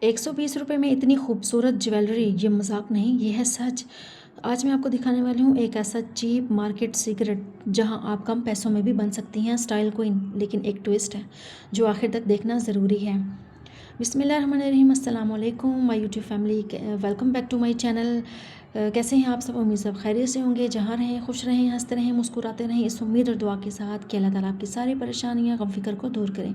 120 रुपये में इतनी खूबसूरत ज्वेलरी, ये मजाक नहीं, ये है सच। आज मैं आपको दिखाने वाली हूँ एक ऐसा चीप मार्केट सीक्रेट जहाँ आप कम पैसों में भी बन सकती हैं स्टाइल क्वीन। लेकिन एक ट्विस्ट है जो आखिर तक देखना ज़रूरी है। बिस्मिल्लाहिर्रहमानिर्रहीम, अस्सलाम वालेकुम my YouTube family, welcome back to my channel. कैसे हैं आप सब? उम्मीद सब खैरियत से होंगे। जहाँ रहें खुश रहें, हंसते रहें, मुस्कुराते रहें, इस उम्मीद और दुआ के साथ कि अल्लाह ताला आपकी सारी परेशानियाँ गम फिक्र को दूर करें।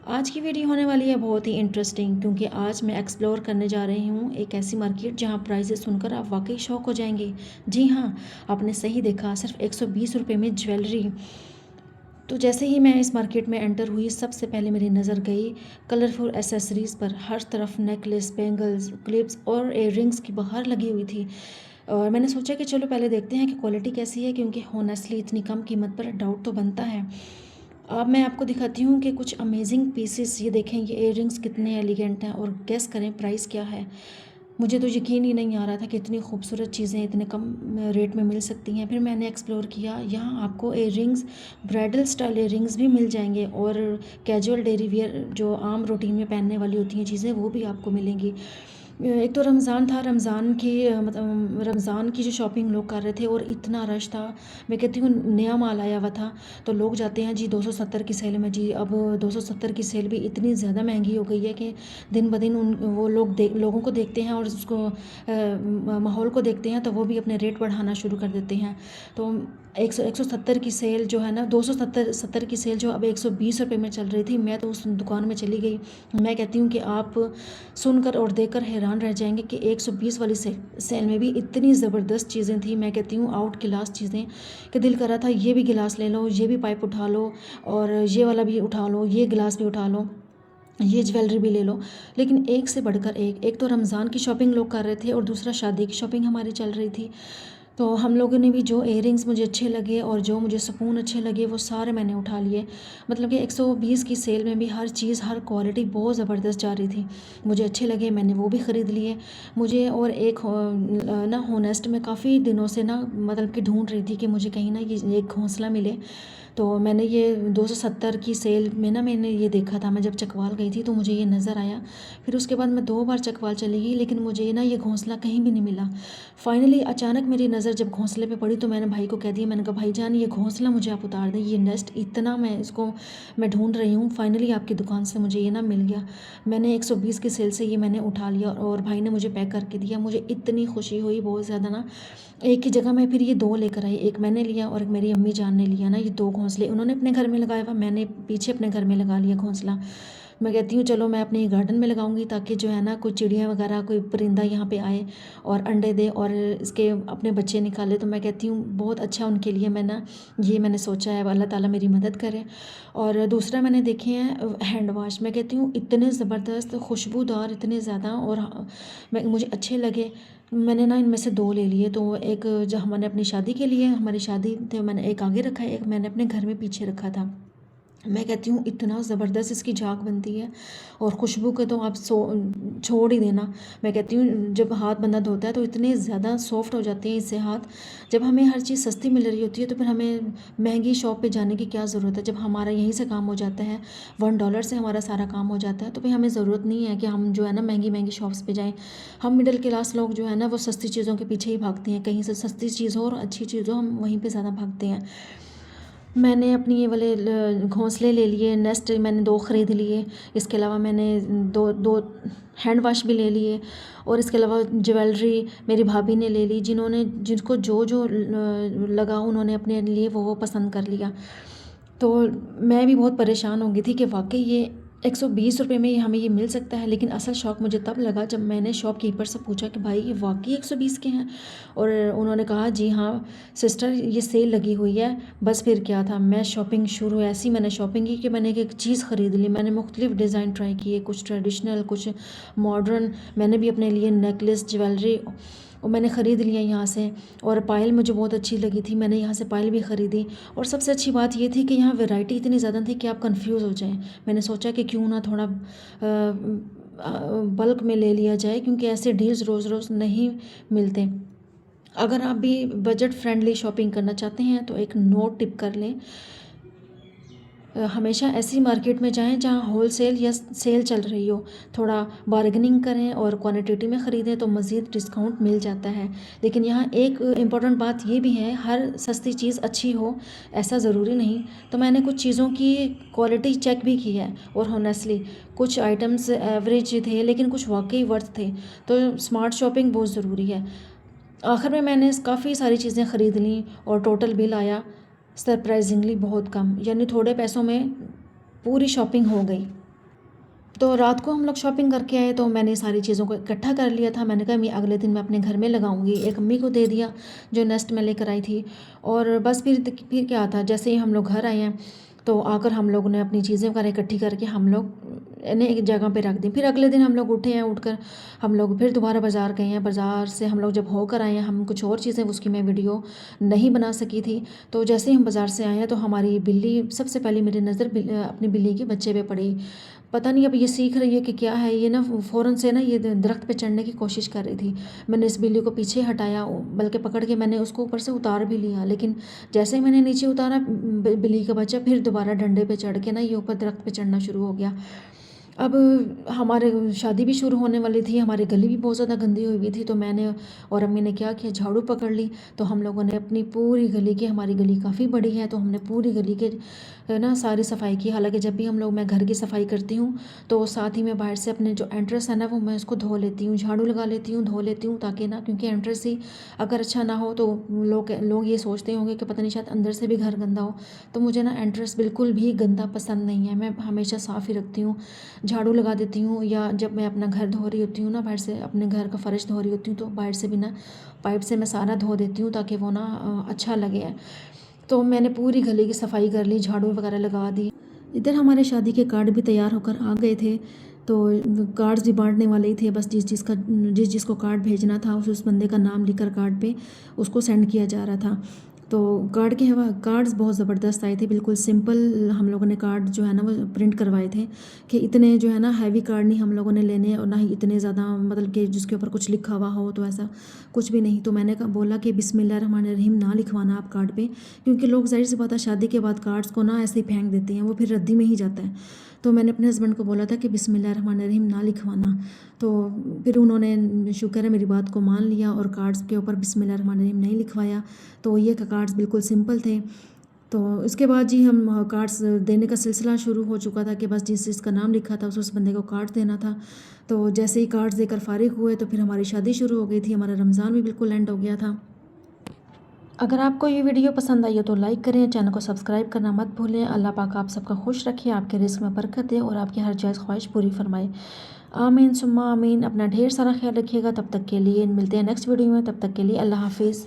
आज की वीडियो होने वाली है बहुत ही इंटरेस्टिंग, क्योंकि आज मैं एक्सप्लोर करने जा रही हूँ एक ऐसी मार्केट जहाँ प्राइसेस सुनकर आप वाकई शौक हो जाएंगे। जी हाँ, आपने सही देखा, सिर्फ 120 रुपये में ज्वेलरी। तो जैसे ही मैं इस मार्केट में एंटर हुई, सबसे पहले मेरी नज़र गई कलरफुल एसेसरीज़ पर। हर तरफ नेकलेस, बैंगल्स, क्लिप्स और इयररिंग्स की बहार लगी हुई थी। और मैंने सोचा कि चलो पहले देखते हैं कि क्वालिटी कैसी है, क्योंकि होनेस्टली इतनी कम कीमत पर डाउट तो बनता है। अब मैं आपको दिखाती हूँ कि कुछ अमेजिंग पीसेस। ये देखें, ये इयररिंग्स कितने एलिगेंट हैं, और गेस करें प्राइस क्या है। मुझे तो यकीन ही नहीं आ रहा था कि इतनी खूबसूरत चीज़ें इतने कम रेट में मिल सकती हैं। फिर मैंने एक्सप्लोर किया, यहाँ आपको इयररिंग्स, ब्राइडल स्टाइल इयररिंग्स भी मिल जाएंगे, और कैजुअल डेली वियर जो आम रूटीन में पहनने वाली होती हैं चीज़ें, वो भी आपको मिलेंगी। एक तो रमज़ान था, रमज़ान की मतलब रमज़ान की जो शॉपिंग लोग कर रहे थे, और इतना रश था। मैं कहती हूँ नया माल आया हुआ था, तो लोग जाते हैं जी 270 की सेल में। जी अब 270 की सेल भी इतनी ज़्यादा महंगी हो गई है कि दिन ब दिन वो लोगों को देखते हैं और उसको माहौल को देखते हैं, तो वो भी अपने रेट बढ़ाना शुरू कर देते हैं। तो 170 की सेल जो है ना, 270 की सेल जो अब 120 रुपये में चल रही थी, मैं तो उस दुकान में चली गई। मैं कहती हूँ कि आप सुनकर और देखकर हैरान रह जाएंगे कि 120 वाली सेल में भी इतनी ज़बरदस्त चीज़ें थी। मैं कहती हूँ आउट क्लास चीज़ें, कि दिल कर रहा था ये भी गिलास ले लो, ये भी पाइप उठा लो, और ये वाला भी उठा लो, ये गिलास भी उठा लो, ये ज्वेलरी भी ले लो। लेकिन एक से बढ़कर एक तो रमज़ान की शॉपिंग लोग कर रहे थे, और दूसरा शादी की शॉपिंग हमारी चल रही थी। तो हम लोगों ने भी जो इयररिंग्स मुझे अच्छे लगे और जो मुझे सुकून अच्छे लगे, वो सारे मैंने उठा लिए। मतलब कि 120 की सेल में भी हर चीज़, हर क्वालिटी बहुत ज़बरदस्त जा रही थी। मुझे अच्छे लगे, मैंने वो भी ख़रीद लिए। मुझे और एक ना होनेस्ट में काफ़ी दिनों से ना मतलब कि ढूंढ रही थी कि मुझे कहीं ना ये एक हौसला मिले। तो मैंने ये 270 की सेल में ना मैंने ये देखा था। मैं जब चकवाल गई थी तो मुझे ये नज़र आया। फिर उसके बाद मैं 2 बार चकवाल चली गई, लेकिन मुझे ना ये घोंसला कहीं भी नहीं मिला। फाइनली अचानक मेरी नज़र जब घोंसले पे पड़ी, तो मैंने भाई को कह दिया, मैंने कहा भाईजान ये घोंसला मुझे आप उतार दें, ये नेस्ट इतना मैं ढूंढ रही हूँ, फाइनली आपकी दुकान से मुझे ये ना मिल गया। मैंने 120 की सेल से ये मैंने उठा लिया, और भाई ने मुझे पैक करके दिया। मुझे इतनी खुशी हुई बहुत ज़्यादा ना। एक ही जगह मैं फिर ये 2 लेकर आई, एक मैंने लिया और एक मेरी अम्मी जान ने लिया ना। ये 2 घोंसले उन्होंने अपने घर में लगाया हुआ, मैंने पीछे अपने घर में लगा लिया घोंसला। मैं कहती हूँ चलो मैं अपने गार्डन में लगाऊंगी, ताकि जो है ना कोई चिड़िया वगैरह, कोई परिंदा यहाँ पे आए और अंडे दे और इसके अपने बच्चे निकाले। तो मैं कहती हूँ बहुत अच्छा उनके लिए ये मैंने सोचा है, अल्लाह ताला मेरी मदद करे। और दूसरा मैंने देखे हैं हैंड वाश। मैं कहती हूँ इतने ज़बरदस्त, खुशबूदार इतने ज़्यादा, और मुझे अच्छे लगे। मैंने ना इनमें से 2 ले लिए। तो एक जो हमने अपनी शादी के लिए, हमारी शादी थे, मैंने एक आगे रखा है, एक मैंने अपने घर में पीछे रखा था। मैं कहती हूँ इतना ज़बरदस्त इसकी झाग बनती है, और खुशबू के तो आप छोड़ ही देना। मैं कहती हूँ जब हाथ बंदा धोता है तो इतने ज़्यादा सॉफ्ट हो जाते हैं इससे हाथ। जब हमें हर चीज़ सस्ती मिल रही होती है, तो फिर हमें महंगी शॉप पे जाने की क्या ज़रूरत है। जब हमारा यहीं से काम हो जाता है, $1 से हमारा सारा काम हो जाता है, तो फिर हमें ज़रूरत नहीं है कि हम जो है ना महंगी महंगी शॉप्स पे जाएँ। हम मिडिल क्लास लोग जो है ना, वो सस्ती चीज़ों के पीछे ही भागते हैं। कहीं से सस्ती चीज़ हो और अच्छी चीज़ हो, हम वहीं पर ज़्यादा भागते हैं। मैंने अपनी ये वाले घोंसले ले लिए, नेस्ट मैंने 2 ख़रीद लिए। इसके अलावा मैंने दो दो हैंड वाश भी ले लिए, और इसके अलावा ज्वेलरी मेरी भाभी ने ले ली, जिनको जो जो लगा उन्होंने अपने लिए वो पसंद कर लिया। तो मैं भी बहुत परेशान हो गई थी कि वाकई ये 120 रुपये में हमें ये मिल सकता है। लेकिन असल शौक मुझे तब लगा जब मैंने शॉपकीपर से पूछा कि भाई ये वाकई 120 के हैं, और उन्होंने कहा जी हाँ सिस्टर, ये सेल लगी हुई है। बस फिर क्या था, मैं शॉपिंग शुरू, ऐसी मैंने शॉपिंग की कि मैंने एक चीज़ ख़रीद ली। मैंने मुख्तलिफ़ डिज़ाइन ट्राई किए, कुछ ट्रेडिशनल, कुछ मॉडर्न। मैंने भी अपने लिए नेकलेस, ज्वेलरी और मैंने ख़रीद लिया यहाँ से। और पायल मुझे बहुत अच्छी लगी थी, मैंने यहाँ से पायल भी ख़रीदी। और सबसे अच्छी बात ये थी कि यहाँ वैरायटी इतनी ज़्यादा थी कि आप कंफ्यूज हो जाएं। मैंने सोचा कि क्यों ना थोड़ा बल्क में ले लिया जाए, क्योंकि ऐसे डील्स रोज़ रोज़ नहीं मिलते। अगर आप भी बजट फ्रेंडली शॉपिंग करना चाहते हैं तो एक नोट टिप कर लें। हमेशा ऐसी मार्केट में जाएं जहां होलसेल या सेल चल रही हो। थोड़ा बार्गेनिंग करें और क्वांटिटी में ख़रीदें तो मज़ीद डिस्काउंट मिल जाता है। लेकिन यहाँ एक इम्पॉर्टेंट बात ये भी है, हर सस्ती चीज़ अच्छी हो ऐसा ज़रूरी नहीं। तो मैंने कुछ चीज़ों की क्वालिटी चेक भी की है और होनेस्टली कुछ आइटम्स एवरेज थे लेकिन कुछ वाकई वर्थ थे। तो स्मार्ट शॉपिंग बहुत ज़रूरी है। आखिर में मैंने काफ़ी सारी चीज़ें ख़रीद लीं और टोटल बिल आया सरप्राइजिंगली बहुत कम, यानी थोड़े पैसों में पूरी शॉपिंग हो गई। तो रात को हम लोग शॉपिंग करके आए तो मैंने सारी चीज़ों को इकट्ठा कर लिया था। मैंने कहा मैं अगले दिन मैं अपने घर में लगाऊंगी। एक अम्मी को दे दिया जो नेस्ट में लेकर आई थी। और बस फिर क्या था, जैसे ही हम लोग घर आए हैं तो आकर हम लोगों ने अपनी चीज़ें वगैरह इकट्ठी करके हम लोग इन्हें एक जगह पे रख दी। फिर अगले दिन हम लोग उठे हैं, उठकर हम लोग फिर दोबारा बाज़ार गए हैं। बाज़ार से हम लोग जब होकर आए हैं, हम कुछ और चीज़ें उसकी मैं वीडियो नहीं बना सकी थी। तो जैसे ही हम बाज़ार से आए हैं तो हमारी बिल्ली सबसे पहले मेरी नज़र अपनी बिल्ली के बच्चे पे पड़ी। पता नहीं अब ये सीख रही है कि क्या है, ये ना फ़ौरन से ना ये दरख्त पे चढ़ने की कोशिश कर रही थी। मैंने इस बिल्ली को पीछे हटाया, बल्कि पकड़ के मैंने उसको ऊपर से उतार भी लिया। लेकिन जैसे ही मैंने नीचे उतारा, बिल्ली का बच्चा फिर दोबारा डंडे पे चढ़ के ना ये ऊपर दरख्त पे चढ़ना शुरू हो गया। अब हमारे शादी भी शुरू होने वाली थी, हमारी गली भी बहुत ज़्यादा गंदी हुई हुई थी। तो मैंने और अम्मी ने क्या किया, झाड़ू पकड़ ली। तो हम लोगों ने अपनी पूरी गली की, हमारी गली काफ़ी बड़ी है, तो हमने पूरी गली के ना सारी सफाई की। हालांकि जब भी मैं घर की सफाई करती हूँ तो साथ ही मैं बाहर से अपने जो एंट्रेंस है ना वो मैं उसको धो लेती हूँ, झाड़ू लगा लेती हूँ, धो लेती हूँ, ताकि ना, क्योंकि एंट्रेंस ही अगर अच्छा ना हो तो लोग ये सोचते होंगे कि पता नहीं शायद अंदर से भी घर गंदा हो। तो मुझे ना एंट्रेंस बिल्कुल भी गंदा पसंद नहीं है, मैं हमेशा साफ़ ही रखती हूँ, झाड़ू लगा देती हूँ। या जब मैं अपना घर धो रही होती हूँ ना, बाहर से अपने घर का फ़र्श धो रही होती हूँ तो बाहर से भी ना पाइप से मैं सारा धो देती हूँ ताकि वो ना अच्छा लगे। तो मैंने पूरी गली की सफाई कर ली, झाड़ू वगैरह लगा दी। इधर हमारे शादी के कार्ड भी तैयार होकर आ गए थे। तो कार्ड्स भी बांटने वाले ही थे, बस जिस जिसको कार्ड भेजना था उस बंदे का नाम लिखकर कार्ड पे उसको सेंड किया जा रहा था। तो कार्ड्स बहुत ज़बरदस्त आए थे, बिल्कुल सिंपल हम लोगों ने कार्ड जो है ना वो प्रिंट करवाए थे कि इतने जो है ना हैवी कार्ड नहीं हम लोगों ने लेने, और ना ही इतने ज़्यादा मतलब कि जिसके ऊपर कुछ लिखा हुआ हो, तो ऐसा कुछ भी नहीं। तो मैंने बोला कि बिस्मिल्लाहिर्रहमानिर्रहीम ना लिखवाना आप कार्ड पे, क्योंकि लोग जाहिर सी बात है शादी के बाद कार्ड्स को ना ऐसे ही फेंक देते हैं, वो फिर रद्दी में ही जाता है। तो मैंने अपने हस्बैंड को बोला था कि बिस्मिल्लाहिर्रहमानिर्रहीम ना लिखवाना। तो फिर उन्होंने शुक्र है मेरी बात को मान लिया और कार्ड्स के ऊपर बिस्मिल्लाहिर्रहमानिर्रहीम नहीं लिखवाया। तो ये कार्ड्स बिल्कुल सिंपल थे। तो इसके बाद जी हम कार्ड्स देने का सिलसिला शुरू हो चुका था कि बस जिसका नाम लिखा था उस बंदे को कार्ड देना था। तो जैसे ही कार्ड्स देकर फारिग हुए तो फिर हमारी शादी शुरू हो गई थी, हमारा रमज़ान भी बिल्कुल एंड हो गया था। अगर आपको ये वीडियो पसंद आई हो तो लाइक करें, चैनल को सब्सक्राइब करना मत भूलें। अल्लाह पाक आप सबका खुश रखे, आपके रिस्क में बरकत दे और आपकी हर जायज़ ख्वाहिश पूरी फरमाए। आमीन सुम्मा आमीन। अपना ढेर सारा ख्याल रखिएगा। तब तक के लिए मिलते हैं नेक्स्ट वीडियो में, तब तक के लिए अल्लाह हाफिज़।